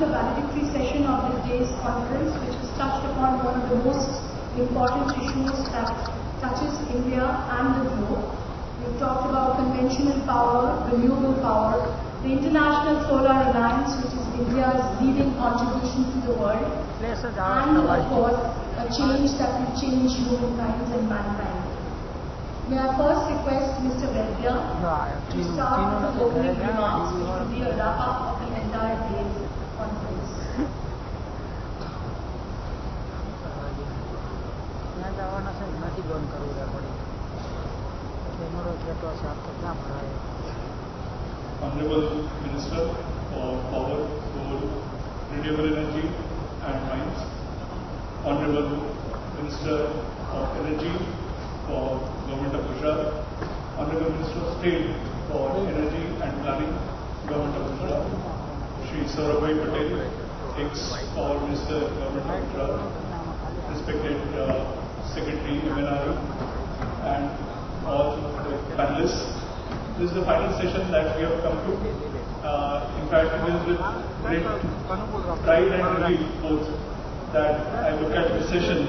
the valedictory session of this day's conference, which has touched upon one of the most important issues that touches India and the globe. We've talked about conventional power, renewable power, the International Solar Alliance, which is India's leading contribution to the world, and of course, a change that will change humankind and mankind. May I first request Mr. Vaidya to start with the opening remarks, which will be a wrap-up of the entire day's conference. Honorable Minister for Power, Coal, Renewable Energy and Mines, Honorable Minister of Energy for Government of Gujarat, Honorable Minister of State for Energy and Planning, Government of Gujarat, Shri Saurabhai Patel, ex for Minister, Government of Gujarat, respected Secretary MNRE, and all the panelists. This is the final session that we have come to. In fact, it is with great pride and relief both that I look at this session.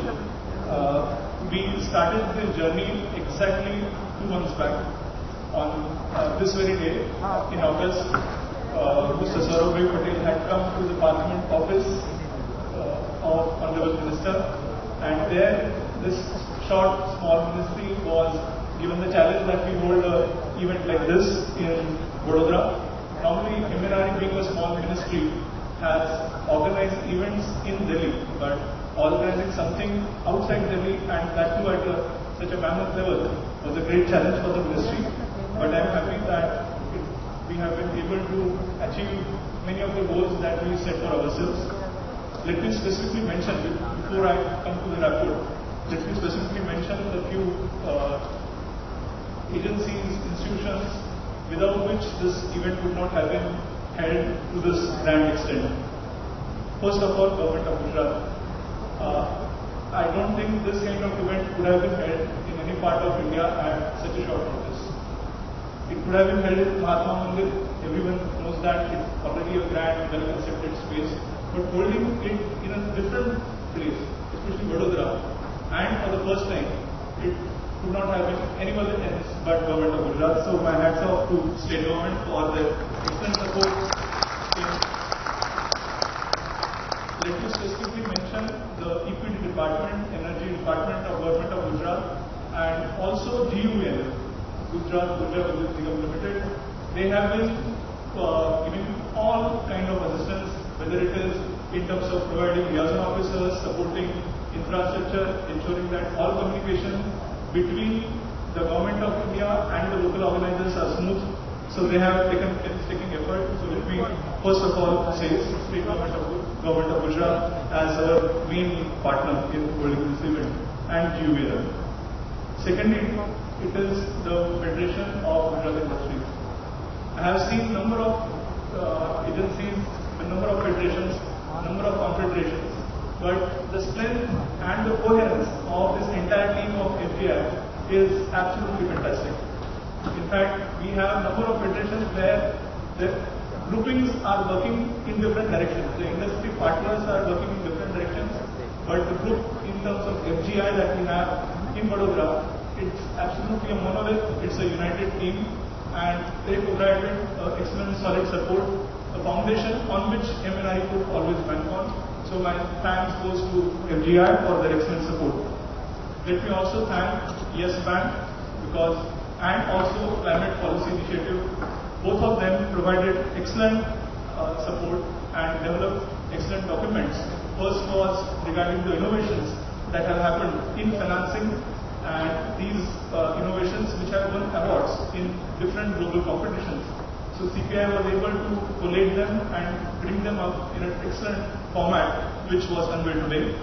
We started this journey exactly 2 months back on this very day in August. Mr. Saurabhai Patel had come to the Parliament office of Honorable Minister, and there this short small ministry was given the challenge that we hold an event like this in Vadodara. Normally, MNRE being a small ministry has organized events in Delhi, but organizing something outside Delhi and that too at such a mammoth level was a great challenge for the ministry. But I am happy that we have been able to achieve many of the goals that we set for ourselves. Let me specifically mention, before I come to the report, let me specifically mention the few agencies, institutions, without which this event would not have been held to this grand extent. First of all, Government of Gujarat. I don't think this kind of event would have been held in any part of India at such a short notice. It could have been held in Mahatma Mandir. Everyone knows that it's already a grand, well-accepted space. But holding it in a different place, especially Vadodara, and for the first time, it could not have been anyone else but Government of Gujarat. So my hats off to State Government for their excellent support. Let me specifically mention the EPD Department, Energy Department of Government of Gujarat, and also GUVNL, Gujarat Urja Vidyut Nigam Limited. They have been giving all kind of assistance, whether it is in terms of providing liaison officers, supporting infrastructure, ensuring that all communication between the Government of India and the local organizers are smooth. So they have taken painstaking effort. So let me first of all say State Government of Gujarat as our main partner in holding this event, and GUVNL. Secondly, it is the Federation of Gujarat Industries. I have seen number of agencies, a number of federations, number of confederations, but the strength and the coherence of this entire team of FGI is absolutely fantastic. In fact, we have a number of federations where the groupings are working in different directions. The industry partners are working in different directions, but the group in terms of FGI that we have in Vadodara, it's absolutely a monolith, it's a united team, and they provided excellent solid support, a foundation on which MNRE could always bank on. So my thanks goes to FGI for their excellent support. Let me also thank Yes Bank and also Climate Policy Initiative. Both of them provided excellent support and developed excellent documents. First was regarding the innovations that have happened in financing, and these innovations which have won awards in different global competitions. So CPI was able to collate them and bring them up in an excellent format, which was unveiled today.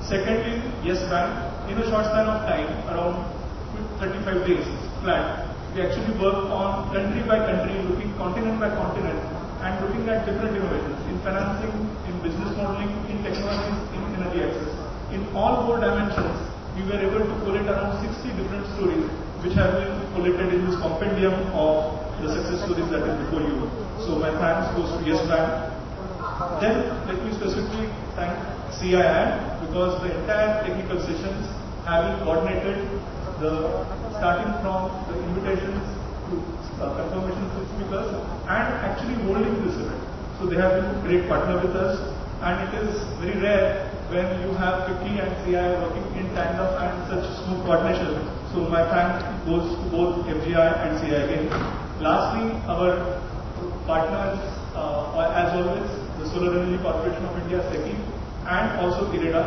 Secondly, Yes Bank, in a short span of time, around 35 days flat, we actually worked on country by country, looking continent by continent, and looking at different innovations in financing, in business modeling, in technologies, in energy access. In all 4 dimensions, we were able to collate around 60 different stories, which have been collated in this compendium of the success stories that is before you. So my thanks goes to Yes Bank. Then let me specifically thank CII because the entire technical sessions have been coordinated, starting from the invitations to confirmations with speakers and actually holding this event. So they have been a great partner with us, and it is very rare when you have 50 and CII working in tandem and such smooth coordination. So my thanks goes to both FGI and CII again. Lastly, our partners, as always, the Solar Energy Corporation of India, SECI, and also IREDA.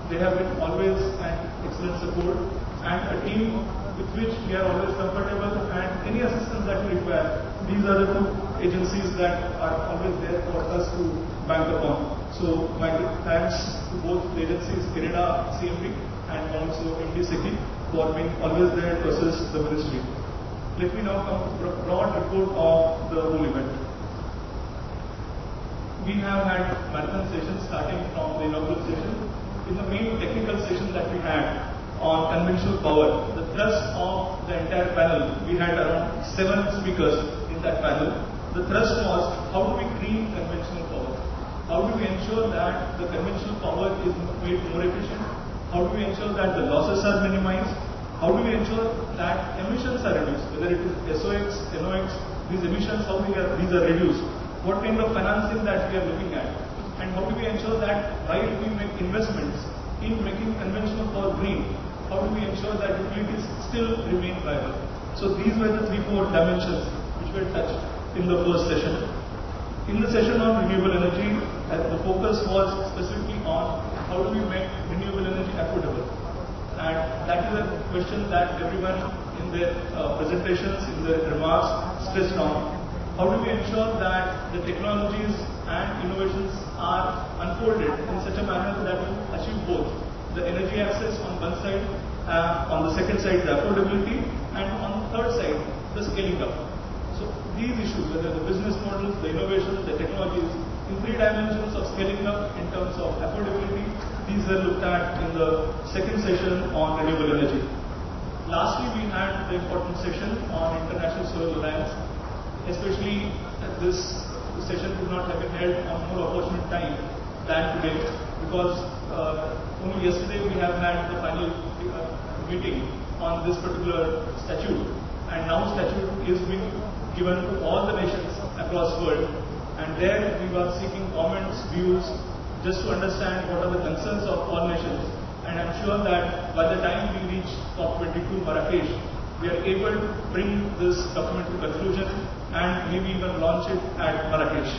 They have been always an excellent support and a team with which we are always comfortable, and any assistance that we require, these are the two agencies that are always there for us to bank upon. So my thanks to both the agencies, IREDA, CMP, and also MD SECI for being always there to assist the ministry. Let me now come to a broad report of the whole event. We have had marathon sessions starting from the inaugural session. In the main technical session that we had on conventional power, the thrust of the entire panel, we had around 7 speakers in that panel. The thrust was, how do we green conventional power? How do we ensure that the conventional power is made more efficient? How do we ensure that the losses are minimized? How do we ensure that emissions are reduced? Whether it is SOx, NOx, these emissions, how these are reduced? What kind of financing that we are looking at? And how do we ensure that while we make investments in making conventional power green, how do we ensure that utilities still remain viable? So these were the 3-4 dimensions which were touched in the first session. In the session on renewable energy, the focus was specifically on how do we make renewable energy affordable. And that is a question that everyone in their presentations, in their remarks stressed on. How do we ensure that the technologies and innovations are unfolded in such a manner that we achieve both the energy access on one side, on the second side the affordability, and on the third side the scaling up. So these issues, whether the business models, the innovations, the technologies, in 3 dimensions of scaling up in terms of affordability, these were looked at in the second session on renewable energy. Lastly, we had the important session on International Solar Alliance. Especially this session could not have been held on more opportune time than today, because only yesterday we have had the final meeting on this particular statute, and now statute is being given to all the nations across the world, and there we were seeking comments, views, just to understand what are the concerns of all nations, and I'm sure that by the time we reach COP22 Marrakesh, we are able to bring this document to conclusion and maybe even launch it at Marrakesh.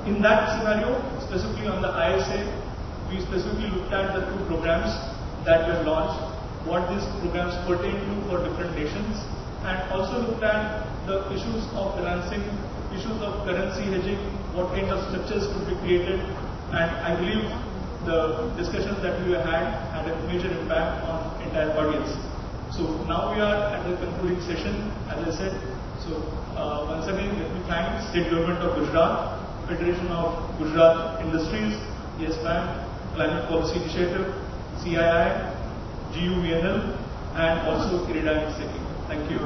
In that scenario, specifically on the ISA, we specifically looked at the 2 programs that were launched, what these programs pertain to for different nations, and also looked at the issues of financing, issues of currency hedging, what kind of structures could be created, and I believe the discussions that we had a major impact on the entire audience. So now we are at the concluding session, as I said. So once again, let me thank State Government of Gujarat, Federation of Gujarat Industries, Yes Bank, Climate Policy Initiative, CII, GUVNL, and also IREDA and SECI. Thank you.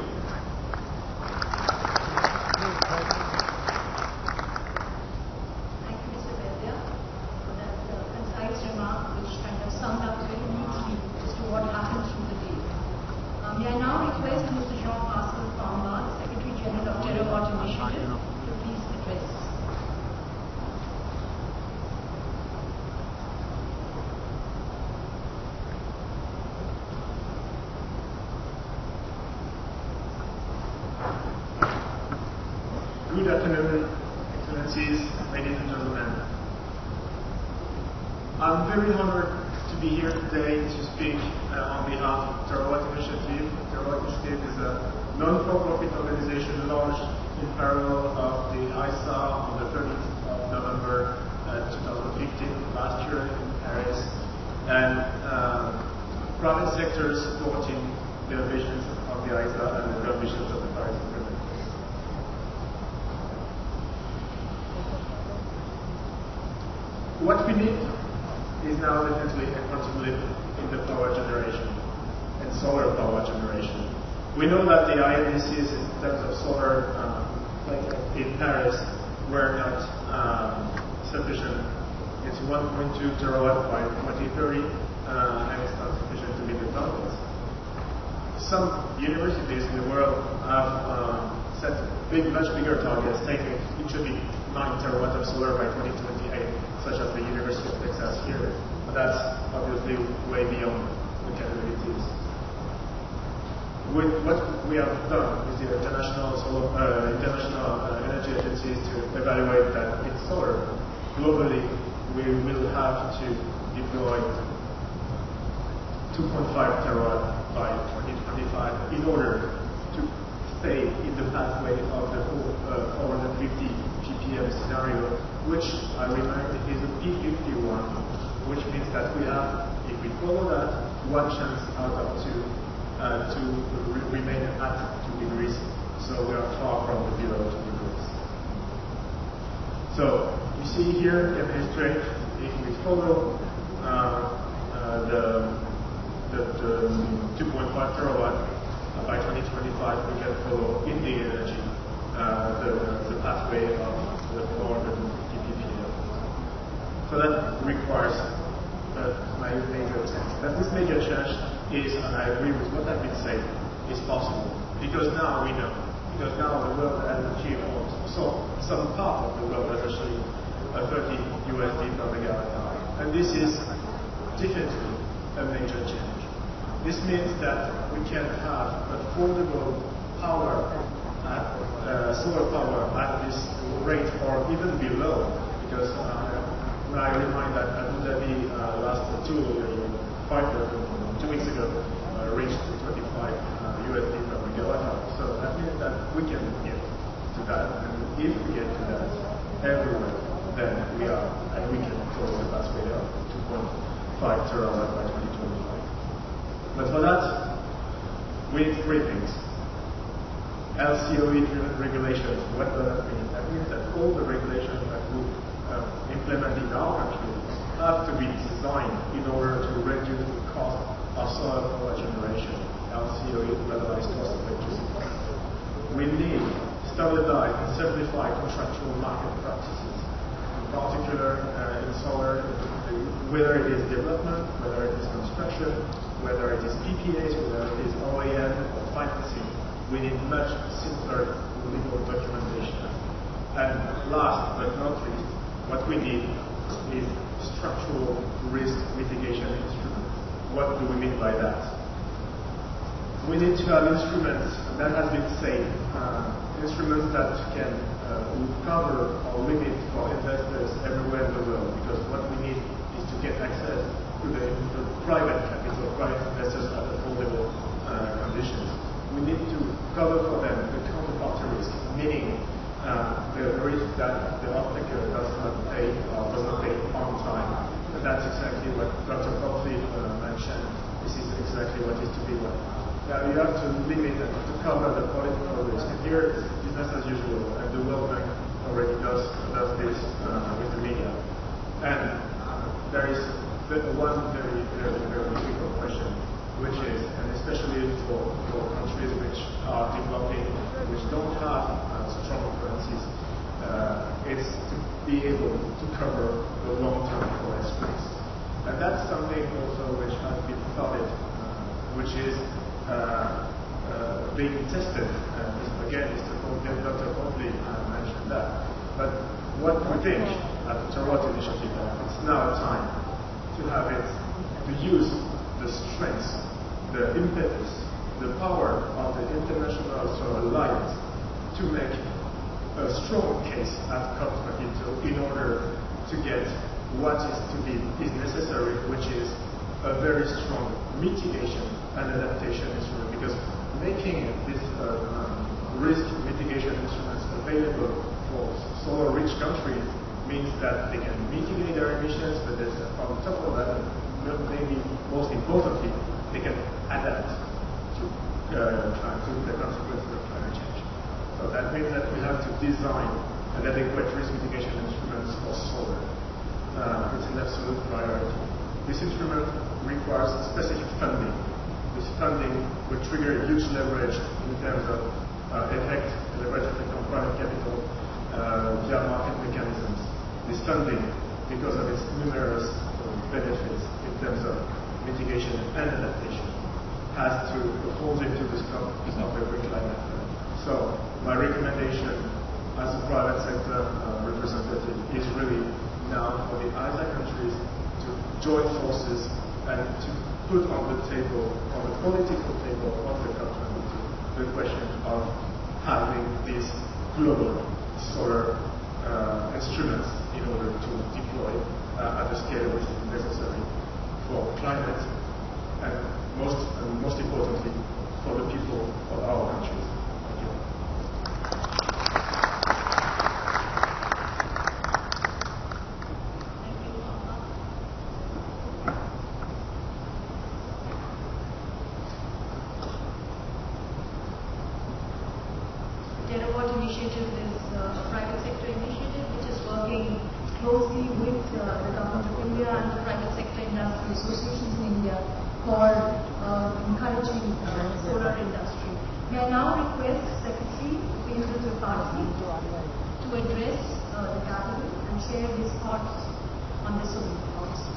Thank you, Mr. Vaidya, for that concise remark which kind of summed up very neatly as to what happened through the day. May I now request Mr. Jean-Pascal Famba, Secretary General of Terawatt Initiative, to please address. Good afternoon, Excellencies, ladies and gentlemen. I'm very honored to be here today to speak on behalf of Terawatt Initiative. Terawatt Initiative is a non-for-profit organization launched in parallel of the ISA on the 30th of November 2015, last year in Paris, and private sector supporting the ambitions of the ISA and the ambitions of the Paris Agreement. What we need is now definitely accountability in the power generation and solar power generation. We know that the INDCs in terms of solar, like in Paris, were not 1.2 terawatt by 2030, and it's not sufficient to meet the targets. Some universities in the world have set much bigger targets, taking it should be 9 terawatt of solar by 2028, such as the University of Texas here. But that's obviously way beyond the capabilities. With what we have done with the international energy agencies to evaluate that in solar, globally we will have to deploy 2.5 terawatt by 2025 in order to stay in the pathway of the 450 ppm scenario, which I remind is a P50 one, which means that we have, if we follow that, one chance out of two to remain at 2 degrees. So we are far from the below 2 degrees. So you see here, demonstrate if we follow the 2.5 terawatt by 2025, we can follow in the energy the pathway of the 450 ppm. So that requires a major change. But this major change is, and I agree with what I've been saying, is possible. Because now we know. Because now the world has achieved, so some part of the world has achieved $30 per megawatt hour. And this is definitely a major change. This means that we can have affordable power, solar power at this rate or even below, because I remind that Abu Dhabi last 2 weeks ago reached 25 USD per megawatt hour. So that means that we can get to that, and if we get to that everywhere, then we can follow the pathway of 2.5 terawatt by 2025. But for that, we need 3 things. LCOE-driven regulations. What does that mean? That means that all the regulations that we implement in our country have to be designed in order to reduce the cost of solar power generation. LCOE, levelized cost of electricity. We need standardized and simplified contractual market practices, in particular in solar, whether it is development, whether it is construction, whether it is PPAs, whether it is OEM or financing. We need much simpler legal documentation. And last but not least, what we need is structural risk mitigation instruments. What do we mean by that? We need to have instruments, and that has been said, instruments that can cover or limit for investors everywhere in the world, because what we need is to get access to the private capital, private investors at affordable conditions. We need to cover for them the counterparty risk, meaning the risk that the offtaker does not pay or does not pay on time. And that's exactly what Dr. Copley mentioned. This is exactly what is to be done. Now you have to limit and to cover the political risk. And here it's business as usual, and the World Bank already does this with the media. And there is one very difficult question, which is, and especially for countries which are developing, which don't have strong currencies, it's to be able to cover the long-term forex risk. And that's something also which has been started, which is being tested. Again, Dr. Copley mentioned that. But what we think at the Terawatt Initiative, it's now time to have it, to use the strengths, the impetus, the power of the international alliance to make a strong case at COP22 in order to get what is necessary, which is a very strong mitigation and adaptation instrument, because making this risk mitigation instruments available for solar-rich countries means that they can mitigate their emissions, but there's, on top of that, maybe most importantly, they can adapt to the consequences of climate change. So that means that we have to design an adequate risk mitigation instruments for solar. It's an absolute priority. This instrument requires specific funding. This funding would trigger a huge leverage in terms of leverage effect on private capital via market mechanisms. This funding because of its numerous benefits in terms of mitigation and adaptation, has to fall into the scope of every climate plan. So my recommendation as a private sector representative is really now for the ISA countries to join forces and to put on the table, on the political table of the COP22, the question of having these global solar instruments in order to deploy at a scale which is necessary for climate and most importantly for the people of our countries. Thank you. Terawatt initiative is a private sector initiative which is working closely with the Government of India and the private sector industry associations in India for encouraging solar industry. May I now request Secretary Upendra Tripathi to address the Cabinet and share his thoughts on this policy.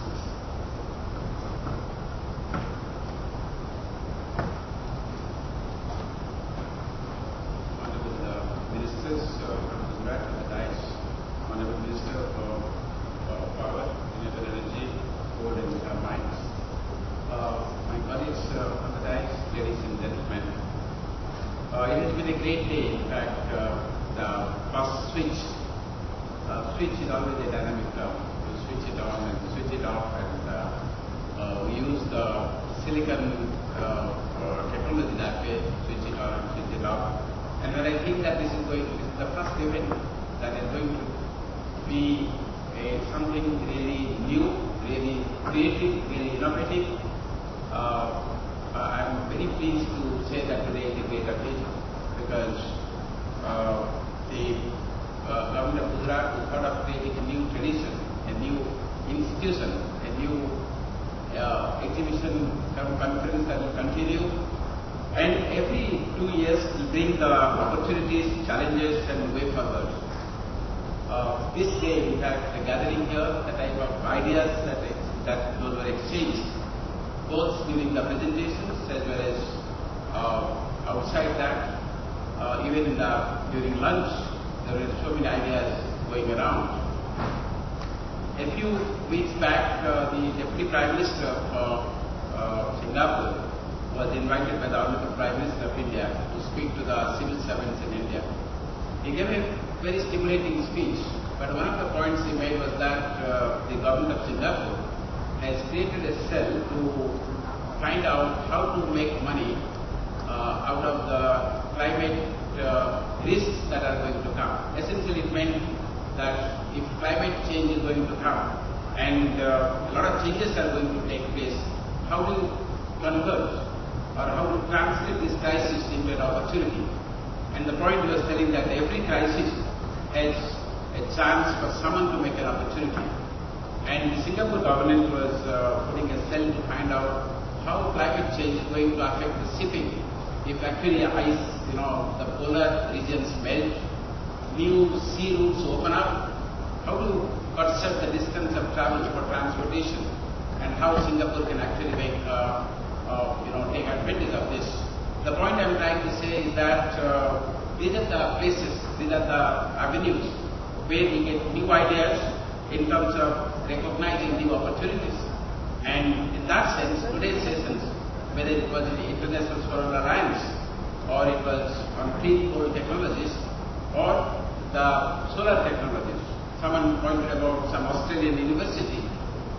Ministers from Gujarat and the Dais, Honorable Minister for Power, Renewable Energy, Coal and Mines, my colleagues from the Dais, ladies and gentlemen. It has been a great day. In fact, the first switch is always a dynamic term. You switch it on and switch it off, and we use the silicon technology that way, switch it on and switch it off. And when I think that this is the first event that is going to be something really new, really creative, really innovative, I'm very pleased to say that today is a great occasion because the Government of Gujarat thought of creating a new tradition, a new institution, a new exhibition conference that will continue. And every 2 years will bring the opportunities, challenges and way forward. This day, in fact, the gathering here, the type of ideas that those were exchanged, both during the presentations as well as outside that, even during lunch, there were so many ideas going around. A few weeks back, the Deputy Prime Minister of Singapore was invited by the Honorable Prime Minister of India to speak to the civil servants in India. He gave a very stimulating speech, but one of the points he made was that the government of Singapore has created a cell to find out how to make money out of the climate risks that are going to come. Essentially, it meant that if climate change is going to come and a lot of changes are going to take place, how do you convert or how to translate this crisis into an opportunity? And the point he was telling that every crisis has a chance for someone to make an opportunity. And the Singapore government was putting a cell to find out how climate change is going to affect the shipping. If actually ice, the polar regions melt, new sea routes open up, how to cut short the distance of travel for transportation, and how Singapore can actually make take advantage of this. The point I'm trying to say is that these are the places, these are the avenues where we get new ideas in terms of recognizing new opportunities. And in that sense, today's sessions, whether it was in the International Solar Alliance, or it was on clean coal technologies, or the solar technologies. Someone pointed about some Australian university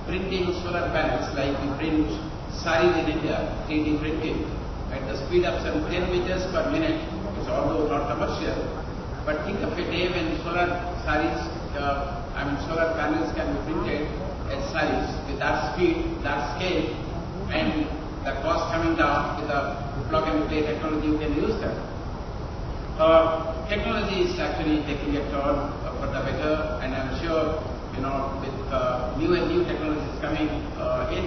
printing solar panels like we print saris in India, 3D printing, at the speed of some 10 meters per minute. It's although not commercial, but think of a day when solar panels can be printed as saris with that speed, that scale, and the cost coming down with the plug and play technology. You can use that. Technology is actually taking a turn for the better, and I'm sure with new technologies coming in,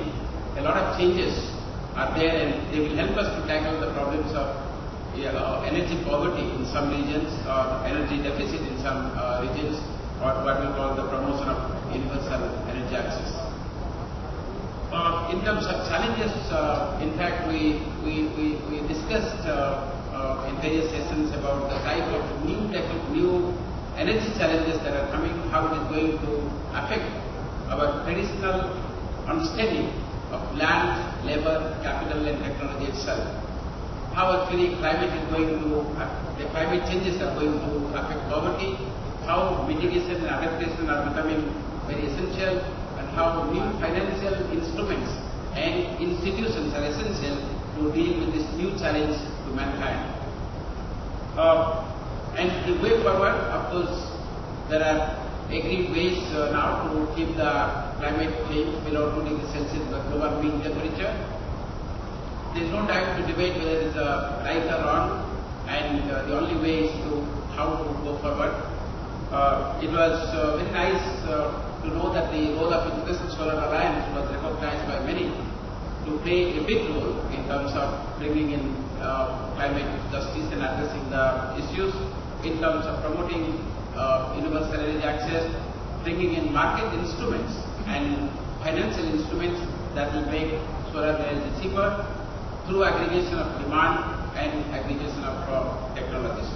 a lot of changes are there, and they will help us to tackle the problems of energy poverty in some regions, or energy deficit in some regions, or what we call the promotion of universal terms of challenges, in fact, we discussed in various sessions about the type of new energy challenges that are coming, how it is going to affect our traditional understanding of land, labor, capital and technology itself. How actually the climate changes are going to affect poverty, how mitigation and adaptation are becoming very essential, and how new financial instruments and institutions are essential to deal with this new challenge to mankind. And the way forward, of course, there are agreed ways now to keep the climate change below 2 degrees Celsius, the global mean temperature. There is no time to debate whether it is right or wrong, and the only way is how to go forward. It was very nice to know that the role of International Solar Alliance was recognized by many to play a big role in terms of bringing in climate justice and addressing the issues, in terms of promoting universal energy access, bringing in market instruments and financial instruments that will make solar energy cheaper through aggregation of demand and aggregation of technologies.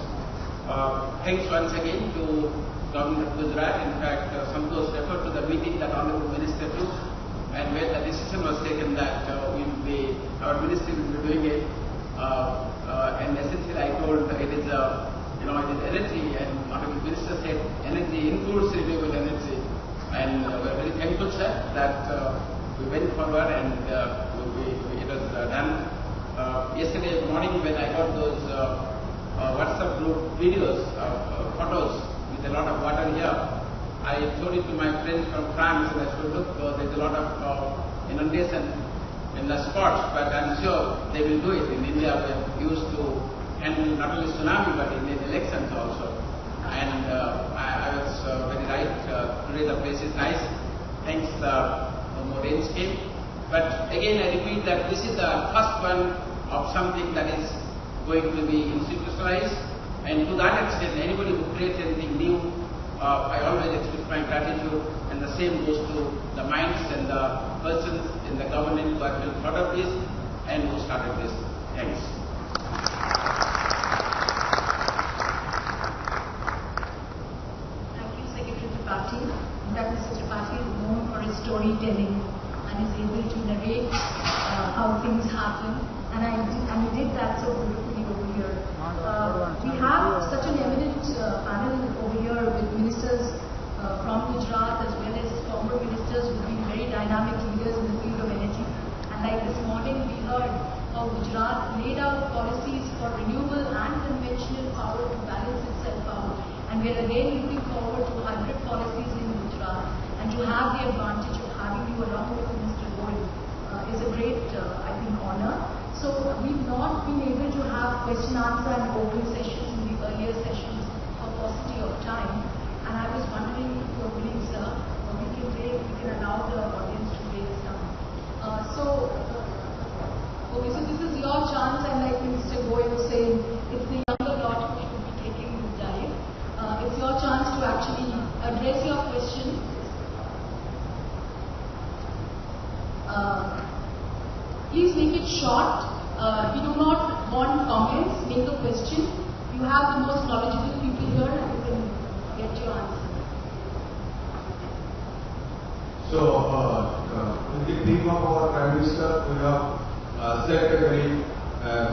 Thanks once again to Government of Gujarat. In fact, Santosh referred to the meeting that Honorable Minister took, and where the decision was taken that our ministry will be doing it. And essentially, I told it is it is energy, and Honorable Minister said energy includes renewable energy, and we are very thankful, sir, that we went forward and it was done. Yesterday morning, when I got those WhatsApp group videos of photos with a lot of water here, I showed it to my friends from France, and I said, look, there's a lot of inundation in the spots, but I'm sure they will do it. In India, we are used to handle not only tsunami, but Indian elections also. And I was very right. Today the place is nice. Thanks, more rains came. But again, I repeat that this is the first one of something that is going to be institutionalized. And to that extent, anybody who creates anything new, I always express my gratitude, and the same goes to the minds and the persons in the government who actually thought of this and who started this. Thanks. Thank you, Secretary Tripathi. That Mr. Tripathi is known for his storytelling and is able to narrate how things happen, and he did that so beautifully over here. We have such an eminent panel over here with ministers from Gujarat as well as former ministers who have been very dynamic leaders in the field of energy. And like this morning, we heard how Gujarat laid out policies for renewable and conventional power to balance itself out. And we are again looking forward to hybrid policies in Gujarat. And to have the advantage of having you along with Mr. Goyal is a great, I think, honor. So we've not been able to have question answer and open sessions in the earlier sessions for paucity of time. And I was wondering if you're willing, sir, we can allow the audience to raise some. So this is your chance, and like Mr. Goyal was saying, it's the younger lot who should be taking this dive. It's your chance to actually address your question. Please make it short. We do not want comments. Make a question. You have the most knowledgeable people here, and you can get your answer. So, with the theme of our Prime Minister, we have set a very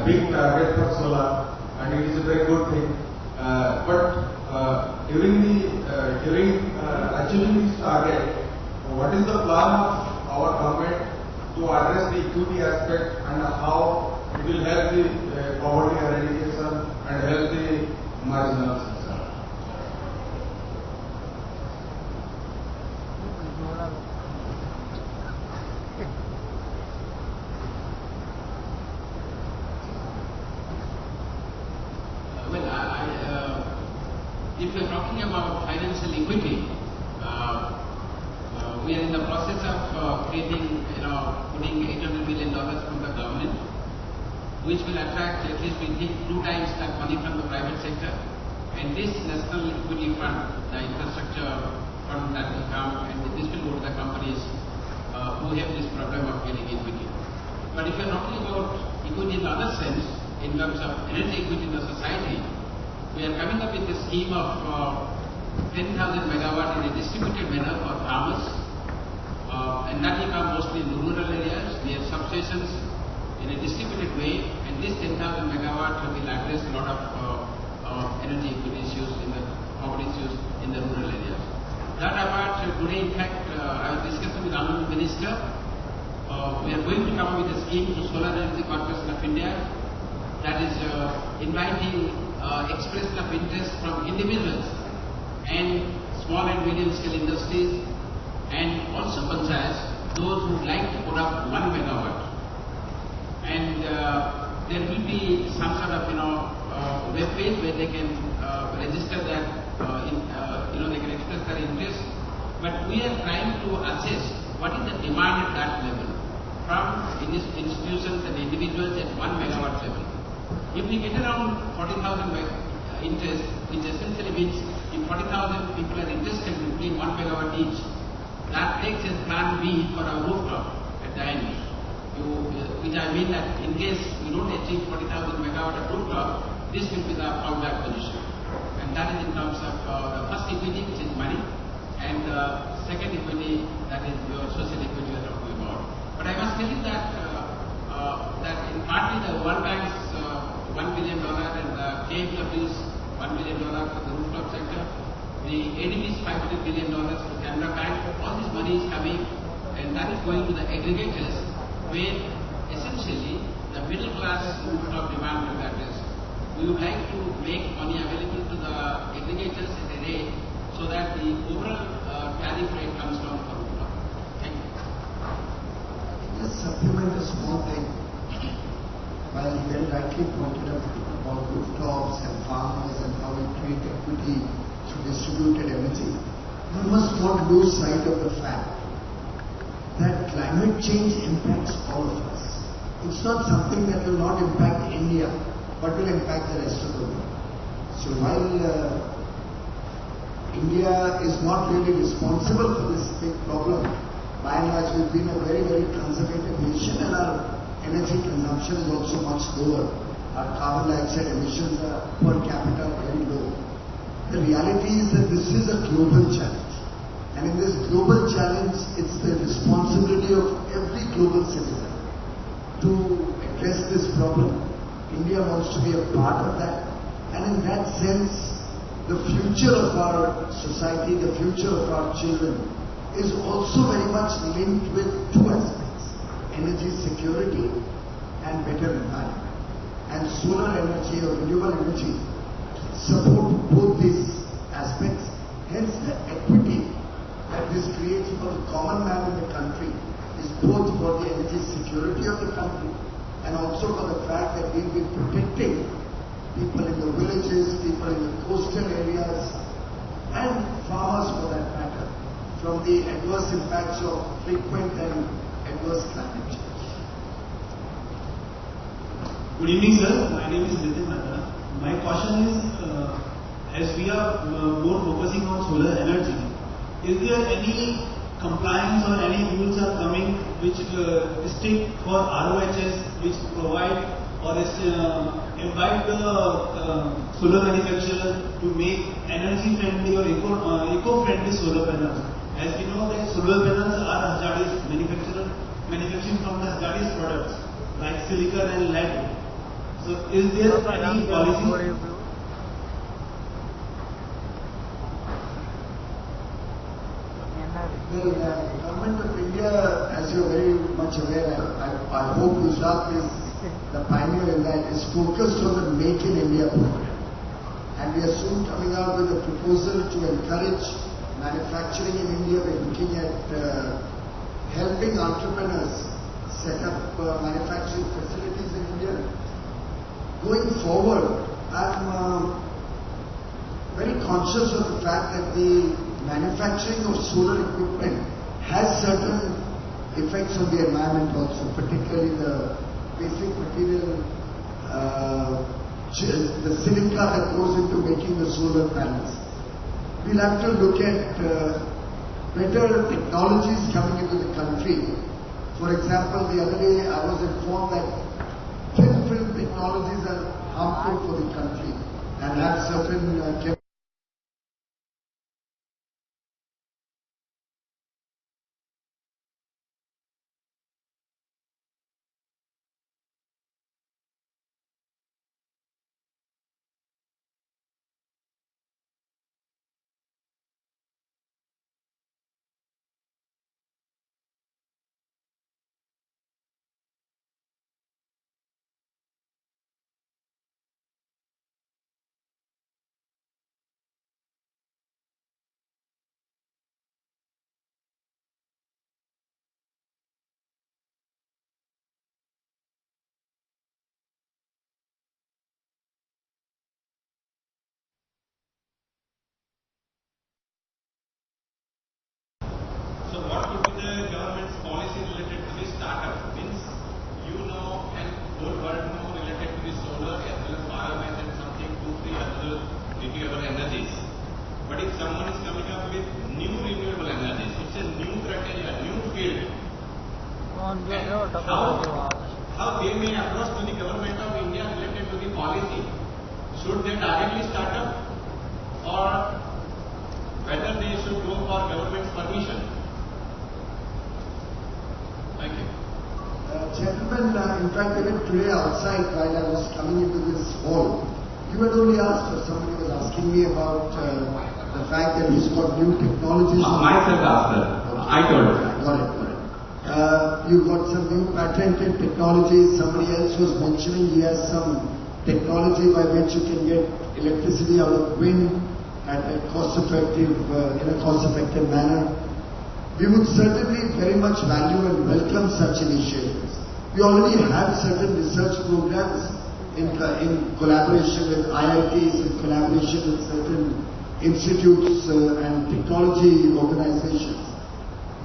big target for solar, and it is a very good thing. But during achieving this target, what is the plan of our government to address the equity aspect, and how it will help the poverty eradication and help the marginal sector? If we are talking about financial equity, we are in the process of creating, putting $800 billion from the government, which will attract at least, we think, 2 times that money from the private sector. And this National Equity Fund, the infrastructure fund that will come, and this will go to the companies who have this problem of getting equity. equity in the other sense, in terms of energy equity in the society, we are coming up with a scheme of 10,000 megawatt in a distributed manner for farmers, and that will come mostly in rural areas. We have substations in a distributed way, and this 10,000 megawatt will address a lot of energy equity issues in the poverty issues in the rural areas. That apart, today in fact, I was discussing with the Honourable Minister. We are going to come up with a scheme to Solar Energy Corporation of India that is inviting expression of interest from individuals and small and medium scale industries and also panchayats, those who would like to put up 1 megawatt. And there will be some sort of web page where they can register that, they can express their interest. But we are trying to assess what is the demand at that level from institutions and individuals at 1 megawatt level. If we get around 40,000 interest, which essentially means if 40,000 people are interested in between 1 megawatt each, that takes as plan B for our rooftop at the end. Which I mean that in case we don't achieve 40,000 megawatt of rooftop, this will be the fallback position. And that is in terms of the first equity, which is money, and the second equity, that is your social equity we are talking about. But I must tell you that that in partly the World Bank's $1 billion and the KFW's $1 billion for the rooftop sector, the ADB's $500 billion for Canada Bank, all this money is coming, and that is going to the aggregators, where essentially the middle class rooftop demand will be addressed. We would like to make money available to the aggregators at a rate so that the overall tariff rate comes down for rooftop. Thank you. Just supplement a small thing. While he very rightly pointed out about rooftops and farmers and how we create equity through distributed energy, we must not lose sight of the fact that climate change impacts all of us. It's not something that will not impact India, but will impact the rest of the world. So while India is not really responsible for this big problem, by and large we've been a very, very conservative nation, and our energy consumption is also much lower. Our carbon dioxide emissions are per capita very low. The reality is that this is a global challenge. And in this global challenge, it's the responsibility of every global citizen to address this problem. India wants to be a part of that. And in that sense, the future of our society, the future of our children is also very much linked with two aspects: energy security and better environment. And solar energy or renewable energy support both these aspects. Hence the equity that this creates for the common man in the country is both for the energy security of the country and also for the fact that we will be protecting people in the villages, people in the coastal areas, and farmers for that matter, from the adverse impacts of frequent and adverse climate change. Good evening, sir. My name is Nitin Mehta. My question is, as we are more focusing on solar energy, is there any compliance or any rules are coming which strict for ROHS, which provide or invite the solar manufacturer to make energy-friendly or eco-friendly solar panels? As we know that solar panels are hazardous, manufacturing from the hazardous products like silicon and lead. So is there any policy? Well, the Government of India, as you are very much aware, I hope Gujarat is the pioneer in that, is focused on the Make in India program. And we are soon coming out with a proposal to encourage manufacturing in India. We are looking at helping entrepreneurs set up manufacturing facilities in India. Going forward, I'm very conscious of the fact that the manufacturing of solar equipment has certain effects on the environment also, particularly the basic material, the silica that goes into making the solar panels. We'll have to look at better technologies coming into the country. For example, the other day I was informed that thin certain technologies are harmful for the country and have certain So what would be the government's policy related to this startup? Means you know and whole world know related to the solar as well as biomass and something 2-3 other renewable energies. But if someone is coming up with new renewable energies, it's a new criteria, new field. How they may approach to the government of India related to the policy? Should they directly start up or whether they should go for government's permission? Thank you. Gentlemen, in fact, even today outside while I was coming into this hall, you had only asked, or somebody was asking me about the fact that he's got new technologies. Myself asked her. I told her. Got it. You've got some new patented technologies. Somebody else was mentioning he has some technology by which you can get electricity out of wind at a in a cost-effective manner. We would certainly very much value and welcome such initiatives. We already have certain research programs in collaboration with IITs, in collaboration with certain institutes and technology organizations.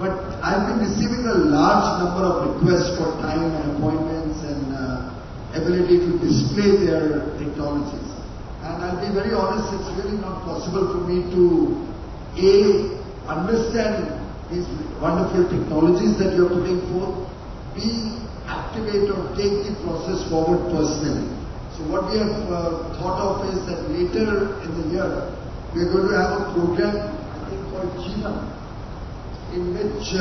But I've been receiving a large number of requests for time and appointments and ability to display their technologies. And I'll be very honest, it's really not possible for me to understand these wonderful technologies that you're putting forth, activate or take the process forward personally. So what we have thought of is that later in the year, we're going to have a program, I think called Jivan, in which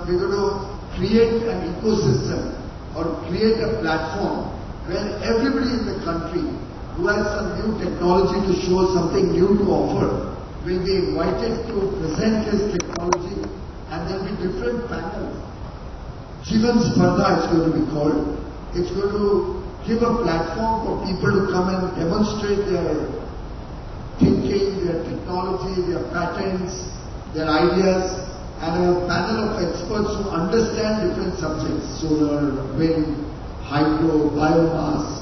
we're going to create an ecosystem or create a platform where everybody in the country who has some new technology to show something new to offer will be invited to present his technology, and there will be different panels. Jivan Spardha is going to be called. It's going to give a platform for people to come and demonstrate their thinking, their technology, their patents, their ideas, and a panel of experts who understand different subjects, solar, wind, hydro, biomass,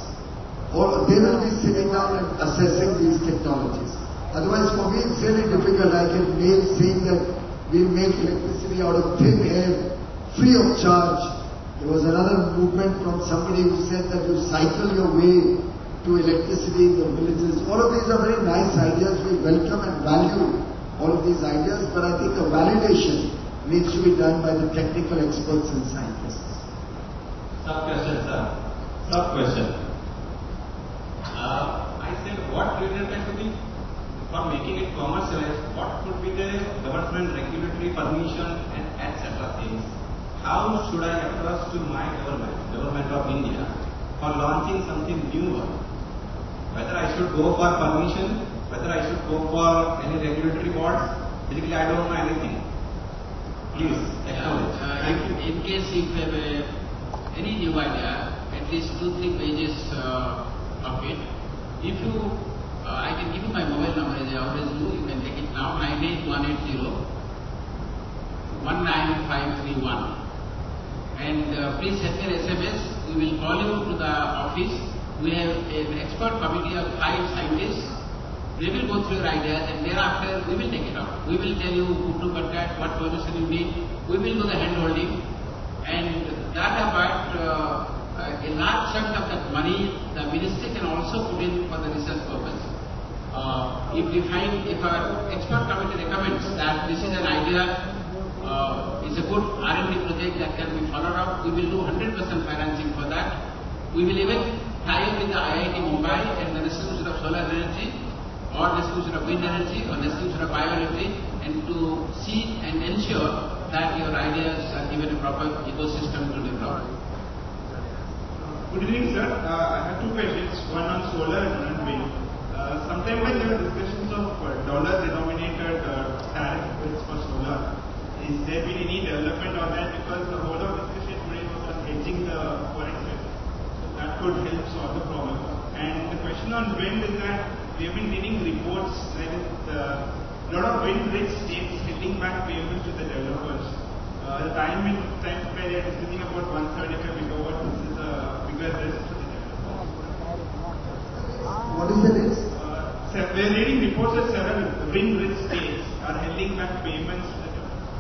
or they will be sitting down and assessing these technologies. Otherwise, for me, it's really difficult. I can mail saying that we'll make electricity out of thin air, free of charge. There was another movement from somebody who said that you cycle your way to electricity in the villages. All of these are very nice ideas. We welcome and value all of these ideas, but I think a validation needs to be done by the technical experts and scientists. Sub-question, sir. Sub-question. I said, what related to the, for making it commercialized, what could be the government regulatory permission and etc. things? How should I approach to my government of India, for launching something newer? Whether I should go for permission, whether I should go for any regulatory boards, basically I don't know anything. Please, acknowledge. In case if you have any new idea, at least 2-3 pages of it. If you, I can give you my mobile number as I always do. You can take it now, 98180-19531. And please send me an SMS. We will call you to the office. We have an expert committee of 5 scientists. They will go through your ideas and thereafter we will take it up. We will tell you who to contact, what permission you need. We will do the hand holding. And that apart, a large chunk of that money, the ministry can also put in for the research purpose. If we find, if our expert committee recommends that this is an idea, it's a good R&D project that can be followed up, we will do 100% financing for that. We will even tie up with the IIT Mumbai and the National Institute of Solar Energy, or National Institute of Wind Energy, or National Institute of Bioenergy, and to see and ensure that your ideas are given a proper ecosystem to develop. Good evening, sir. I have two questions, one on solar and one on wind. Sometime when there were discussions of dollar-denominated tariff rates for solar, is there been any development on that? Because the whole of discussion today was on hedging the forex risk. So that could help solve the problem. And the question on wind is that we have been reading reports that a lot of wind-rich states hitting back payments to the developers. The time where they are discussing about 175 megawatts, this is a bigger risk to the developers. What is the risk? We are reading reports that several wind-rich states are holding back payments to the developers.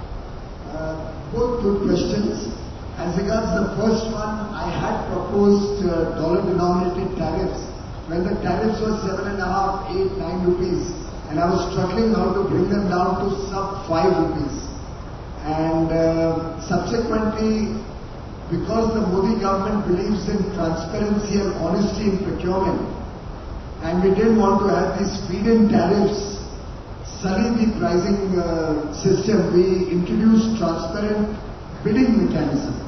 Both good questions. As regards the first one, I had proposed dollar-denominated tariffs when the tariffs were 7.5, 8, 9 rupees, and I was struggling how to bring them down to sub 5 rupees. And subsequently, because the Modi government believes in transparency and honesty in procurement, and we didn't want to have these feed-in tariffs sully the pricing system, we introduced transparent bidding mechanism.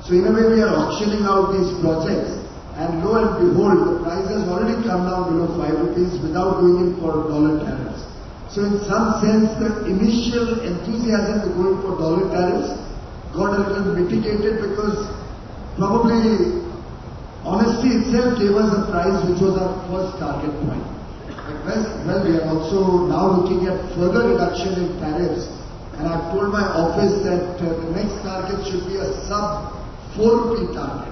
So in a way we are auctioning out these projects, and lo and behold, the price has already come down below 5 rupees without going in for dollar tariffs. So in some sense, the initial enthusiasm to go in for dollar tariffs got a little mitigated because probably honesty itself gave us a price which was our first target point. But well, we are also now looking at further reduction in tariffs, and I've told my office that the next target should be a sub 4 rupee target.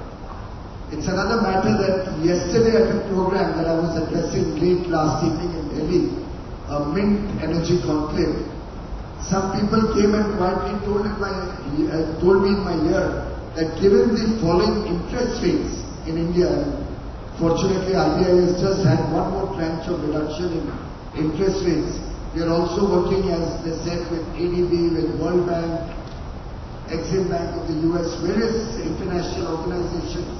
It's another matter that yesterday at a program that I was addressing late last evening in Delhi, a Mint Energy Conclave, some people came and quietly told me in my ear that given the falling interest rates in India, fortunately RBI has just had one more tranche of reduction in interest rates. We are also working, as they said, with ADB, with World Bank, Exim Bank of the US, various international organizations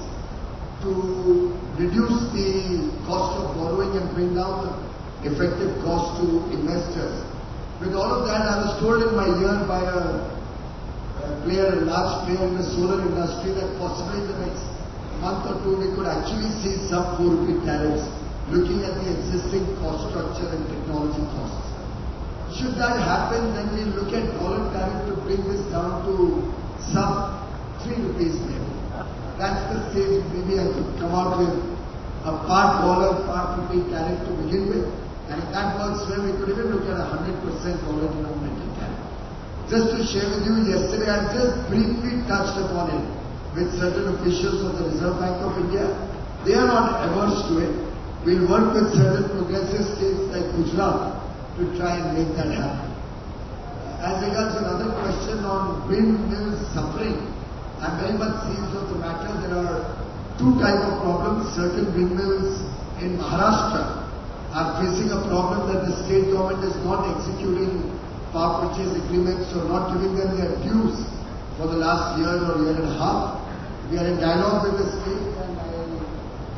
to reduce the cost of borrowing and bring down the effective cost to investors. With all of that, I was told in my ear by a large player in the solar industry that possibly in the next month or two we could actually see sub 4 rupee tariffs, looking at the existing cost structure and technology costs. Should that happen, then we look at dollar tariff to bring this down to sub 3 rupees maybe. That's the stage maybe I could come out with a part dollar, part rupee tariff to begin with. And if that works well, we could even look at 100% dollar denominated tariff. Just to share with you, yesterday I just briefly touched upon it with certain officials of the Reserve Bank of India. They are not averse to it. We'll work with certain progressive states like Gujarat to try and make that happen. As regards another question on windmills suffering, I'm very much seized of the matter. There are two types of problems. Certain windmills in Maharashtra are facing a problem that the state government is not executing power purchase agreements or not giving them their dues for the last year or year and a half. We are in dialogue with the state, and I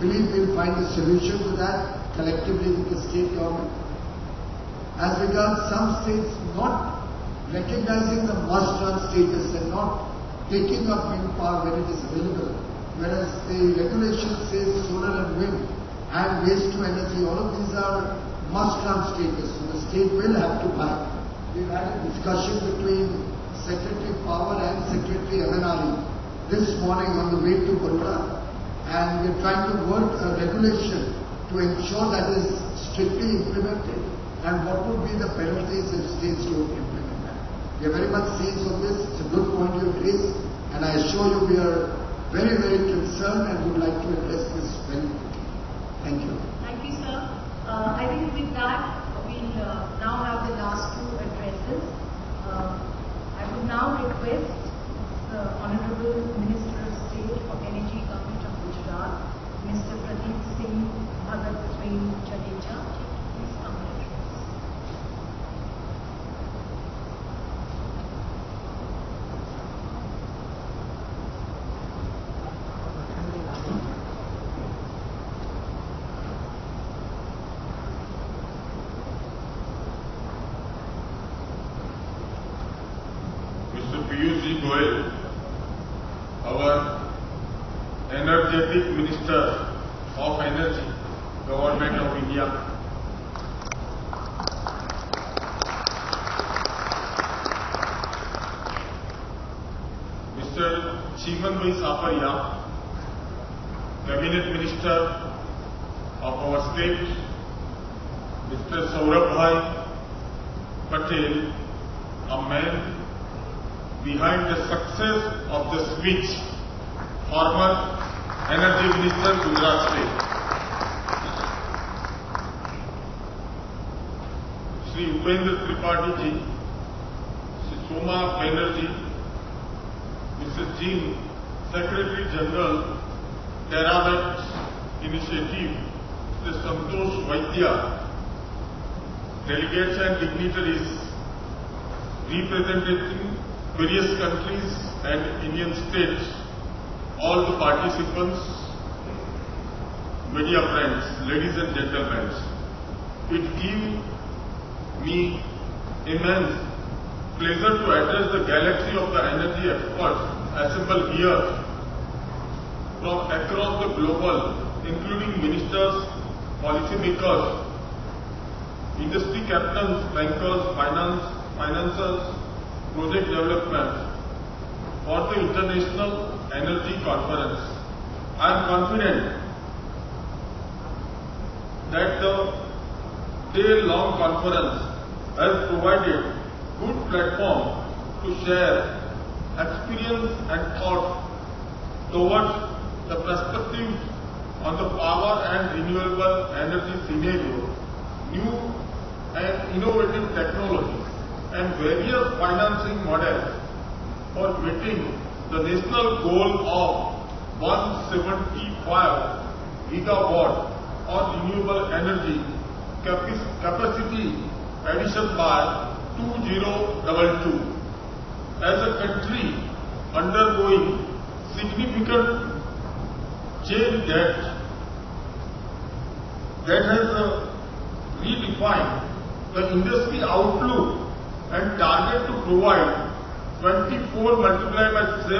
believe we'll find a solution to that collectively with the state government. As regards some states not recognizing the must-run status and not taking up wind power when it is available, whereas the regulation says solar and wind and waste to energy, all of these are must-run status, so the state will have to buy. We've had a discussion between Secretary Power and Secretary MNRE this morning on the way to Vadodara, and we're trying to work a regulation to ensure that is strictly implemented, and what would be the penalties if states don't implement that. We are very much seized on this. It's a good point you've raised, and I assure you we are very, very concerned and would like to address this very quickly. Thank you. Thank you, sir. I think with that, we'll now have the last two addresses. I would now request the Honorable Minister of State for Energy, Government of Gujarat, Mr. Pradeep Singh Valedictory Jadeja. Please come and address. Piyush Goyal, our energetic Minister of Energy, Government of India. Mr. Chimanbhai Sapariya, Cabinet Minister of our state, Mr. Saurabhbhai Patel, a man behind the success of the switch, former Energy Minister, Gujarat State. Shri Upendra Tripathi ji, Shri Soma Banerjee, Mr. Jean, Secretary General, Terabat Initiative, Mr. Santosh Vaidya, delegates and dignitaries representing various countries and Indian states, all the participants, media friends, ladies and gentlemen, it gives me immense pleasure to address the galaxy of the energy experts assembled here from across the global, including ministers, policymakers, industry captains, bankers, financiers, project development for the International Energy Conference. I am confident that the day-long conference has provided good platform to share experience and thought towards the perspective on the power and renewable energy scenario, new and innovative technologies, and various financing models for meeting the national goal of 175 gigawatt of renewable energy capacity addition by 2022. As a country undergoing significant change that has redefined the industry outlook and target to provide 24 multiplied by 7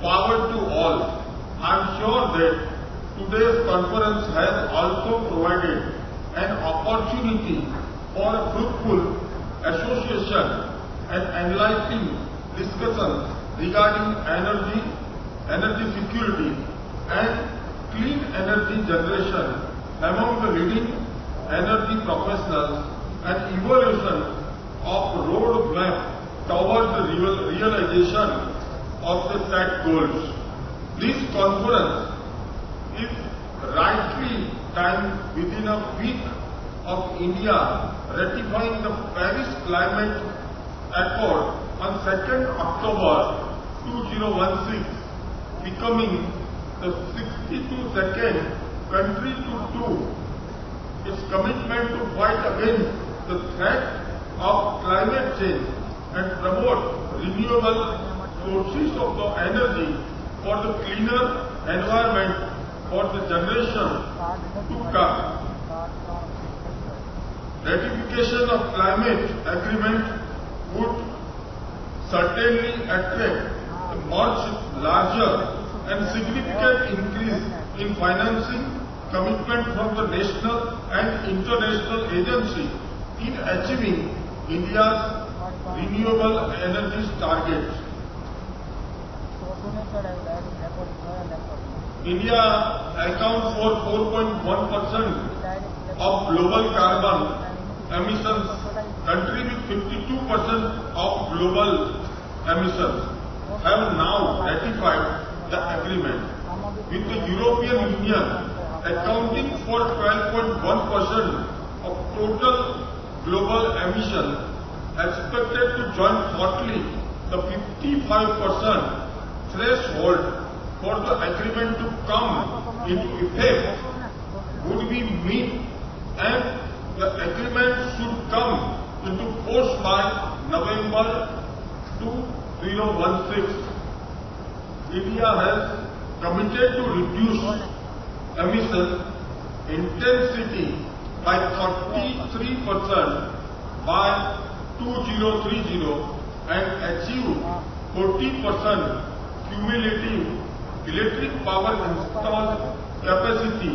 power to all. I am sure that today's conference has also provided an opportunity for a fruitful association and enlightening discussions regarding energy security and clean energy generation among the leading energy professionals and evolution of roadmap towards the realization of the set goals. This conference is rightly timed within a week of India ratifying the Paris Climate Accord on 2nd October 2016, becoming the 62nd country to do its commitment to fight against the threat of climate change and promote renewable sources of the energy for the cleaner environment for the generation to come. Ratification of climate agreement would certainly attract a much larger and significant increase in financing commitment from the national and international agency in achieving India's renewable energy targets. India accounts for 4.1% of global carbon emissions, contribute 52% of global emissions, have now ratified the agreement, with the European Union accounting for 12.1% of total global emissions, expected to join shortly the 55% threshold for the agreement to come into effect would be met, and the agreement should come into force by November 2016. India has committed to reduce emission intensity by 33% by 2030 and achieve 40% cumulative electric power installed capacity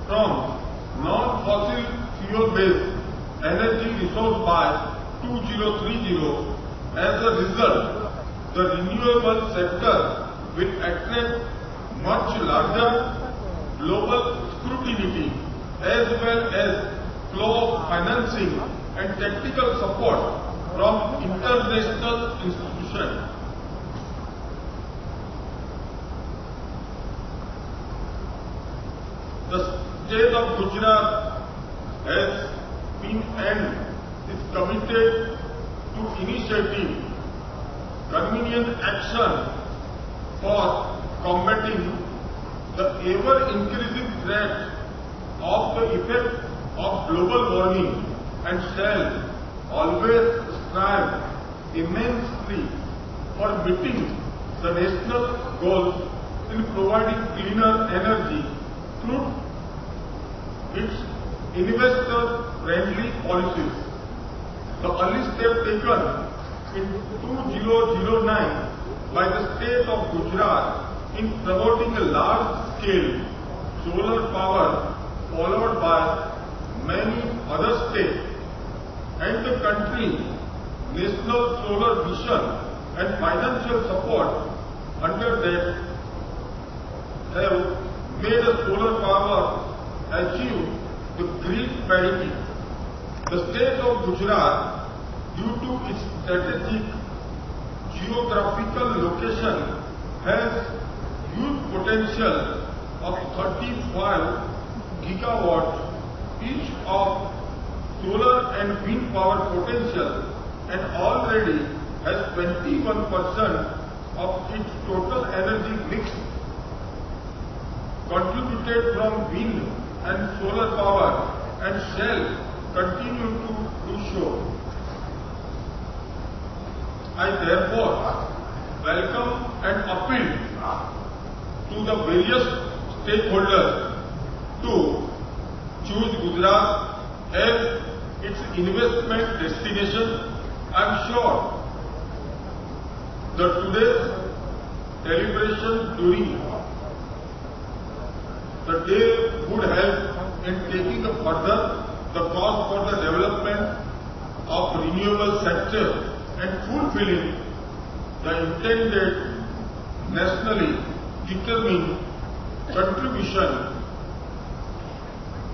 from non-fossil fuel-based energy resource by 2030. As a result, the renewable sector will attract much larger global scrutiny as well as flow of financing and technical support from international institutions. The state of Gujarat has been and is committed to initiating convenient action for combating the ever-increasing threat of the effect of global warming and shall always strive immensely for meeting the national goals in providing cleaner energy through its investor-friendly policies. The early step taken in 2009 by the state of Gujarat in promoting a large-scale solar power followed by many other states and the country's national solar vision and financial support under that have made a solar power achieve the grid parity. The state of Gujarat, due to its strategic geographical location, has huge potential of 35 gigawatts each of solar and wind power potential and already has 21% of its total energy mix contributed from wind and solar power and shall continue to do so. I therefore welcome and appeal to the various stakeholders to choose Gujarat as its investment destination. I am sure that today's deliberation during the day would help in taking further the cause for the development of renewable sector and fulfilling the intended nationally determined contribution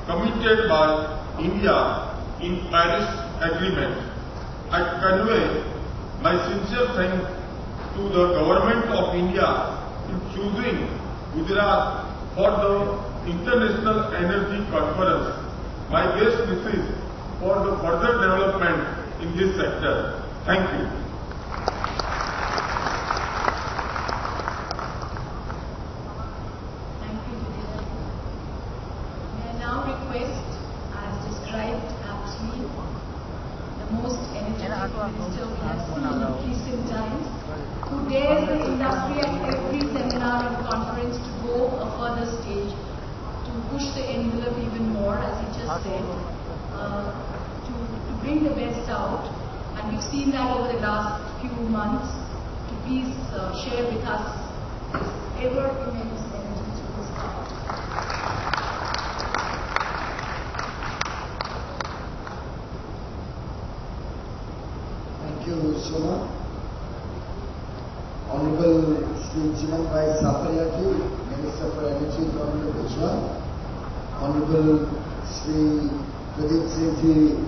committed by India in Paris Agreement. I convey my sincere thanks to the Government of India in choosing Gujarat for the International Energy Conference. My best wishes for the further development in this sector. Thank you. Thank you, Judith. May I now request, as described aptly, the most energetic minister we have seen in recent times, who dares the industry at every seminar and conference to go a further stage, to push the envelope even more, as he just said, to bring the best out. And we've seen that over the last few months. To please share with us this ever immense energy through this power. Thank you, Soma. Honorable Shri Chimanbhai Sapariya, Minister for Energy, Government of Gujarat. Honorable Shri Pradeep Singh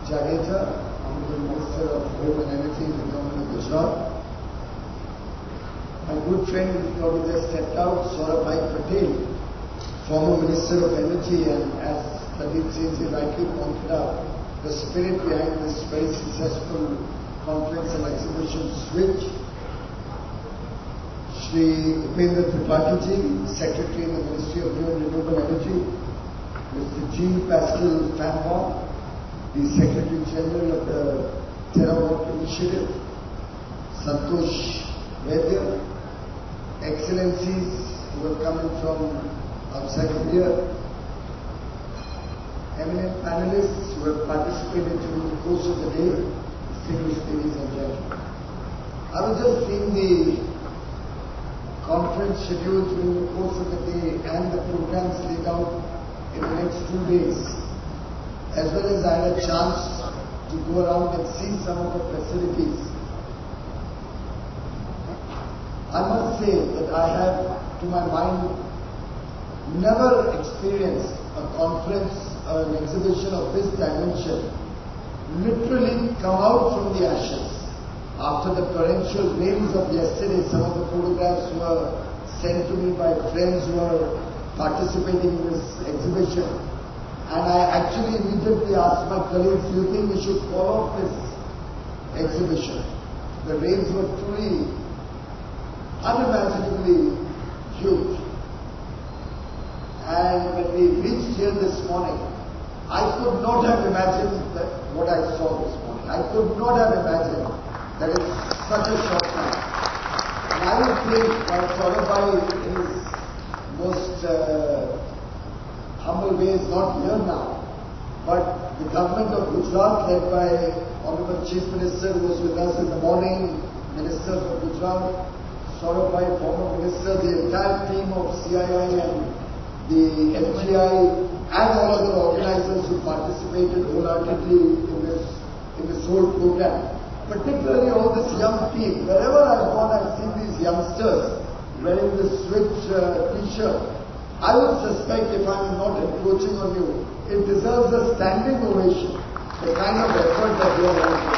Jadeja, Honorable Minister of Home and Energy, the Government of Gujarat. My good friend who just stepped out, Saurabh Patel, former Minister of Energy, and as Pradeep Singh rightly pointed out, the spirit behind this very successful conference and exhibition switch. Shri Upendra Tripathi, Secretary in the Ministry of New and Renewable Energy, Mr. Jean Pascal Fanhon, the Secretary General of the Terawatt Initiative, Santosh Vaidya, Excellencies who are coming from outside India, eminent panelists who have participated during the course of the day, distinguished ladies and gentlemen. I was just seeing the conference schedule during the course of the day and the programs laid out in the next 2 days, as well as I had a chance to go around and see some of the facilities. I must say that I have, to my mind, never experienced a conference or an exhibition of this dimension literally come out from the ashes. After the torrential rains of yesterday, some of the photographs were sent to me by friends who are participating in this exhibition. And I actually immediately asked my colleagues, do you think we should call off this exhibition? The rains were truly unimaginably huge. And when we reached here this morning, I could not have imagined what I saw this morning. I could not have imagined that it's such a short time. And I would think, while Saurabh in his most humble way is not here now, but the government of Gujarat, led by Honorable Chief Minister, who was with us in the morning, Minister of Gujarat, Saurabh, former Minister, the entire team of CII and the FGI, and all other organizers who participated wholeheartedly in this whole program. Particularly all this young team. Wherever I've gone, I've seen these youngsters wearing the switch t-shirt. I would suspect, if I'm not encroaching on you, it deserves a standing ovation, the kind of effort that you are making.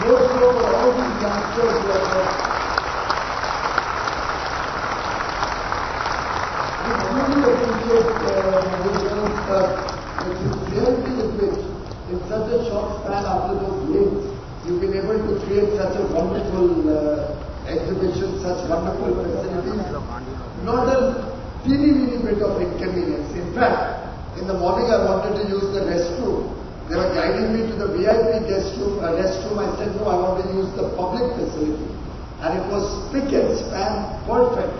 More so for all these youngsters who are there. We truly appreciate the sincerity with which, in such a short span after those games, you've been able to create such a wonderful exhibition, such wonderful facilities. Not a teeny bit of inconvenience. In fact, in the morning I wanted to use the restroom. They were guiding me to the VIP restroom. I said, no, I want to use the public facility. And it was spick and span perfect.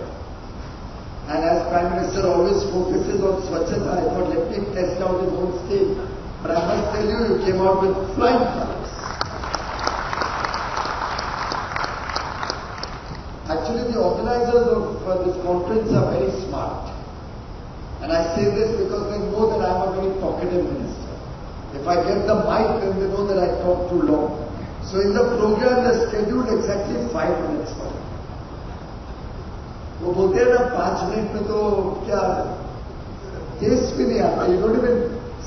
And as Prime Minister always focuses on Swachhata, I thought, let me test out his own state. But I must tell you, you came out with flying colors. Actually, the organizers of this conference are very smart. And I say this because they know that I'm a very talkative minister. If I get the mic, then they know that I talk too long. So in the program, they're scheduled exactly 5 minutes for it. वो बोलते हैं ना 5 minute में तो क्या test भी नहीं आता. You don't even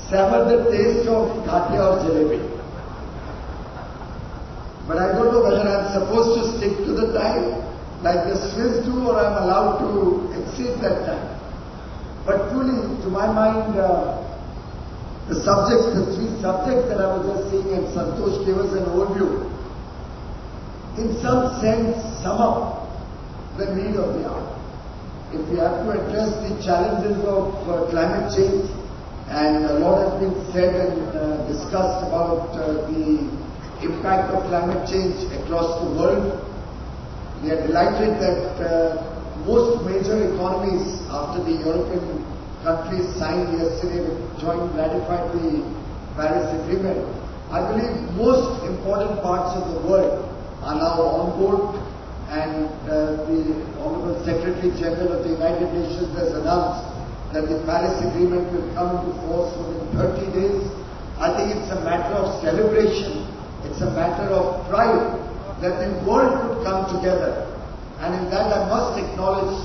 savor the taste of ghatia or jalebi. But I don't know whether I'm supposed to stick to the time like the Swiss do, or I'm allowed to exceed that time. But truly, to my mind, the 3 subjects that I was just seeing, and Santosh gave us an overview, in some sense sum up the need of the hour. If we have to address the challenges of climate change, and a lot has been said and discussed about the impact of climate change across the world. We are delighted that most major economies, after the European countries signed yesterday, ratified the Paris Agreement. I believe most important parts of the world are now on board, and the Honorable Secretary General of the United Nations has announced that the Paris Agreement will come into force within 30 days. I think it's a matter of celebration. It's a matter of pride that the world could come together. And in that I must acknowledge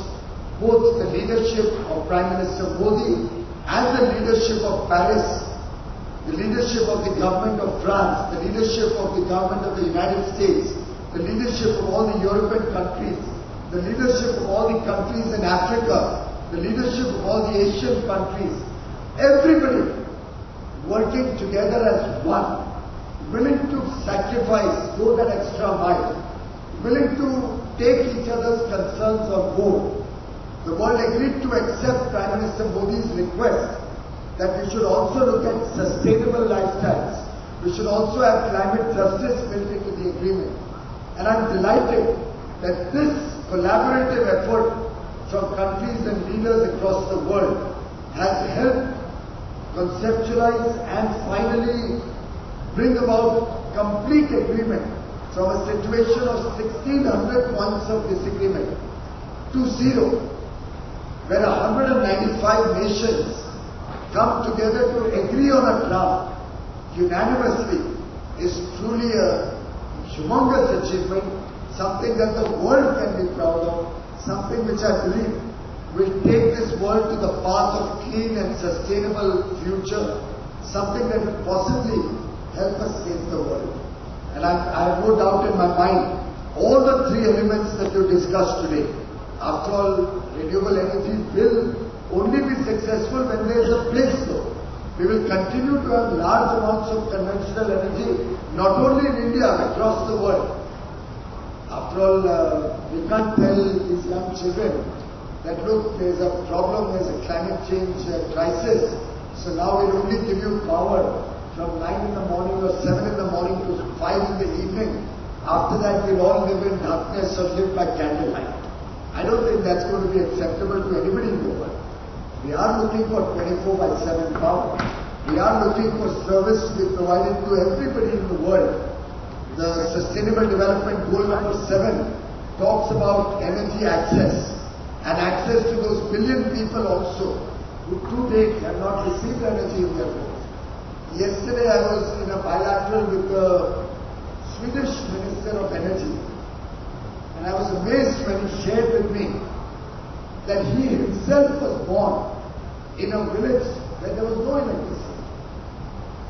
both the leadership of Prime Minister Modi and the leadership of Paris, the leadership of the government of France, the leadership of the government of the United States, the leadership of all the European countries, the leadership of all the countries in Africa, the leadership of all the Asian countries, everybody working together as one, willing to sacrifice, go that extra mile, willing to take each other's concerns on board. The world agreed to accept Prime Minister Modi's request that we should also look at sustainable lifestyles. We should also have climate justice built into the agreement. And I'm delighted that this collaborative effort from countries and leaders across the world has helped conceptualize and finally bring about complete agreement from a situation of 1600 points of disagreement to 0, where 195 nations come together to agree on a draft unanimously, is truly a humongous achievement, something that the world can be proud of, something which I believe will take this world to the path of clean and sustainable future, something that will possibly help us save the world. And I have no doubt in my mind, all the three elements that you discussed today, after all, renewable energy will only be successful when there is a place though. We will continue to have large amounts of conventional energy, not only in India, but across the world. After all, we can't tell these young children that look, there is a problem, there is a climate change crisis, so now we'll only give you power from 9 in the morning or 7 in the morning to 5 in the evening. After that, we'll all live in darkness or live by candlelight. I don't think that's going to be acceptable to anybody in the world. We are looking for 24/7 power. We are looking for service to be provided to everybody in the world. The Sustainable Development Goal number 7 talks about energy access and access to those billion people also who to date have not received energy in their homes. Yesterday I was in a bilateral with the Swedish Minister of Energy, and I was amazed when he shared with me that he himself was born in a village where there was no electricity.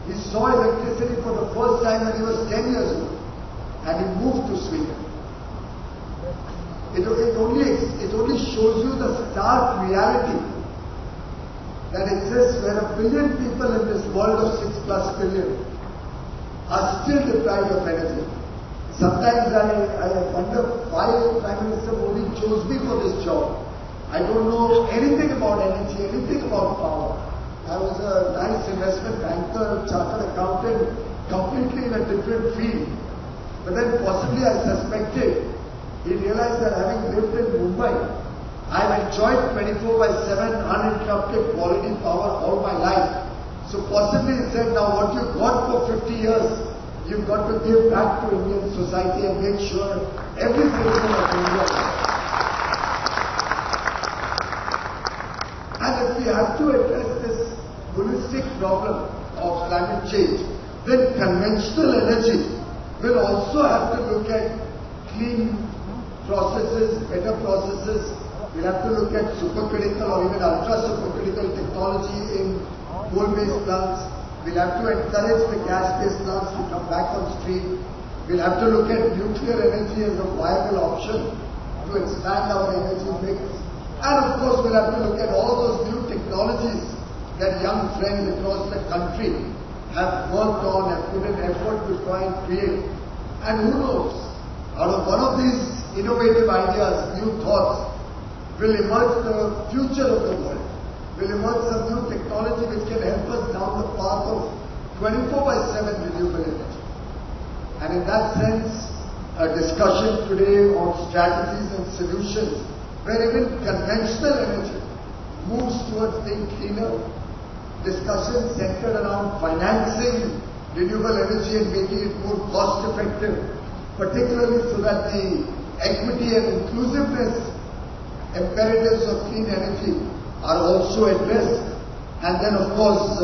He saw electricity for the first time when he was 10 years old, and he moved to Sweden. It only shows you the stark reality that exists where 1 billion people in this world of 6+ billion are still deprived of energy. Sometimes I wonder why Prime Minister Modi chose me for this job. I don't know anything about energy, anything about power. I was a nice investment banker, chartered accountant, completely in a different field. But then possibly I suspected he realized that having lived in Mumbai, I've enjoyed 24/7 uninterrupted quality power all my life. So possibly he said, now what you got for 50 years, you've got to give back to Indian society and make sure every citizen of India. And if we have to address this holistic problem of climate change, then conventional energy will also have to look at clean processes, better processes. We'll have to look at supercritical or even ultra-supercritical technology in coal-based plants. We'll have to encourage the gas-based plants to come back on stream. We'll have to look at nuclear energy as a viable option to expand our energy mix. And of course, we'll have to look at all those new technologies that young friends across the country have worked on and put in effort to try and create. And who knows, out of one of these innovative ideas, new thoughts, will emerge the future of the world, will emerge some new technology which can help us down the path of 24/7 renewable energy. And in that sense, a discussion today on strategies and solutions where even conventional energy moves towards being cleaner, discussions centered around financing renewable energy and making it more cost effective, particularly so that the equity and inclusiveness imperatives of clean energy are also addressed, and then of course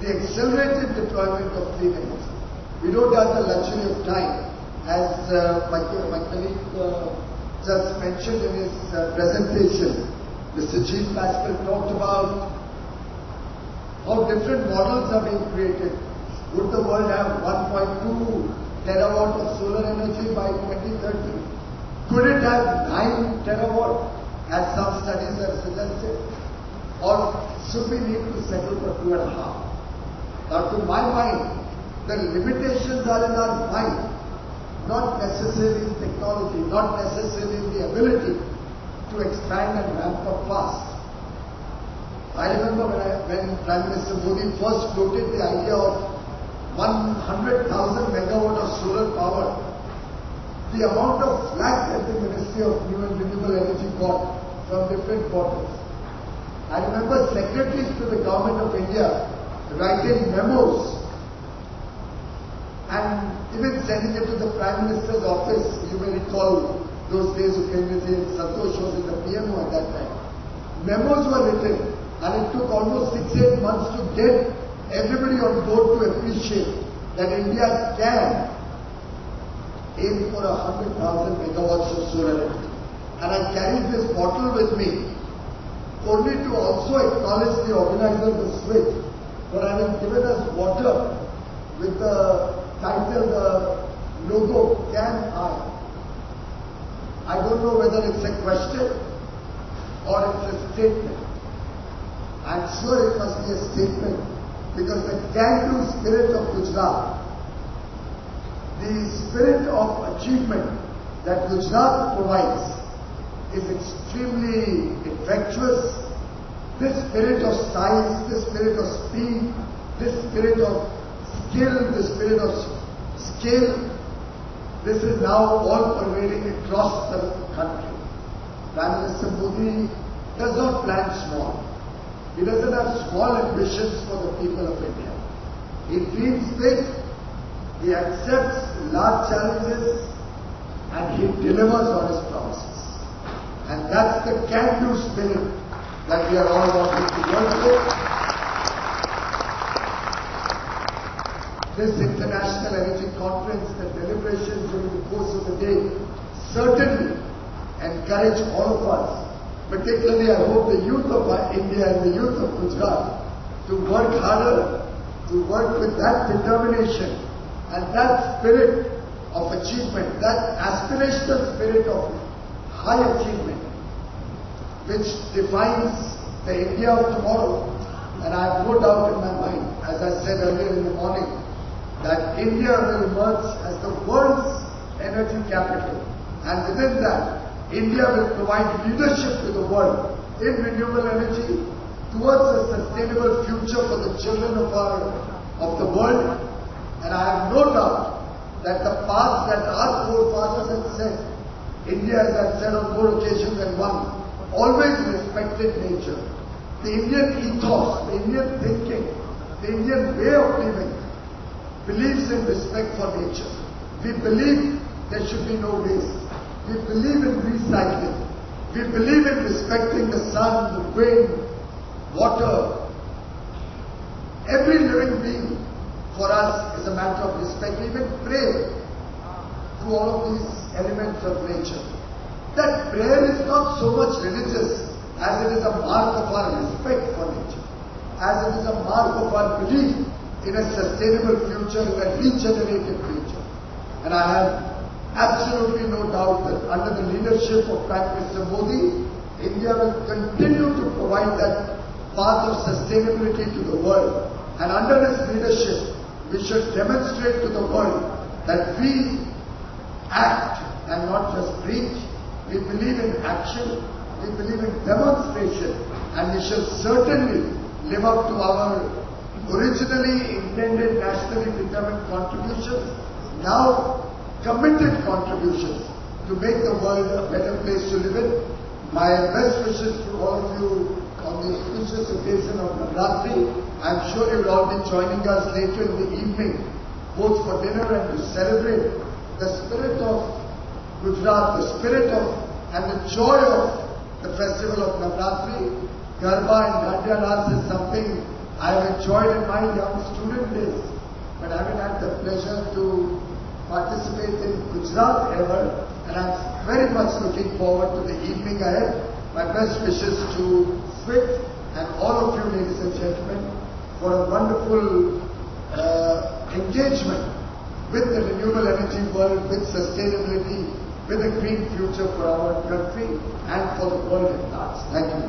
the accelerated deployment of clean energy. We don't have the luxury of time, as my colleague just mentioned in his presentation. Mr. Chief Pascal talked about how different models are being created. Would the world have 1.2 terawatt of solar energy by 2030? Could it have 9 terawatt, as some studies have suggested? Or should we need to settle for 2.5? Now, to my mind, the limitations are in our mind, not necessarily in technology, not necessarily in the ability to expand and ramp up fast. I remember when Prime Minister Modi first floated the idea of 100,000 megawatt of solar power, the amount of flack that the Ministry of New and Renewable Energy got from different quarters. I remember secretaries to the Government of India writing memos and even sending it to the Prime Minister's office. You may recall those days of Kendi Santosh was in the PMO at that time. Memos were written, and it took almost 6-8 months to get everybody on board to appreciate that India can aim for 100,000 megawatts of solar energy. And I carried this bottle with me only to also acknowledge the organizer of the switch for having given us water with the title, the logo, Can I? I don't know whether it's a question or it's a statement. I'm sure it must be a statement because the can-do spirit of Gujarat, the spirit of achievement that Gujarat provides is extremely infectious. This spirit of size, this spirit of speed, this spirit of skill, this spirit of scale, this is now all pervading across the country. Prime Minister Modi does not plan small. He doesn't have small ambitions for the people of India. He dreams big, he accepts large challenges, and he delivers on his promises. And that's the can-do spirit that we are all wanting to work with. This International Energy Conference, the deliberations during the course of the day, certainly encourage all of us, particularly I hope the youth of India and the youth of Gujarat, to work harder, to work with that determination and that spirit of achievement, that aspirational spirit of high achievement, which defines the India of tomorrow. And I have no doubt in my mind, as I said earlier in the morning, that India will emerge as the world's energy capital. And within that, India will provide leadership to the world in renewable energy towards a sustainable future for the children of the world. And I have no doubt that the path that our forefathers had set, India, as I've said on more occasions than one, always respected nature. The Indian ethos, the Indian thinking, the Indian way of living believes in respect for nature. We believe there should be no waste. We believe in recycling. We believe in respecting the sun, the wind, water. Every living being for us is a matter of respect. We even pray to all of these elements of nature. That prayer is not so much religious as it is a mark of our respect for nature, as it is a mark of our belief in a sustainable future, in a regenerated future. And I have absolutely no doubt that under the leadership of Prime Minister Modi, India will continue to provide that path of sustainability to the world. And under his leadership, we should demonstrate to the world that we act and not just preach. We believe in action, we believe in demonstration, and we shall certainly live up to our originally intended nationally determined contributions, now committed contributions to make the world a better place to live in. My best wishes to all of you on the auspicious occasion of Navratri. I'm sure you will all be joining us later in the evening, both for dinner and to celebrate the spirit of Gujarat, the spirit of and the joy of the festival of Navratri. Garba and Dandiya dance is something I have enjoyed in my young student days, but I haven't had the pleasure to participate in Gujarat ever, and I'm very much looking forward to the evening ahead. My best wishes to SWIFT and all of you, ladies and gentlemen, for a wonderful engagement with the renewable energy world, with sustainability, with a green future for our country and for the world at large. Thank you.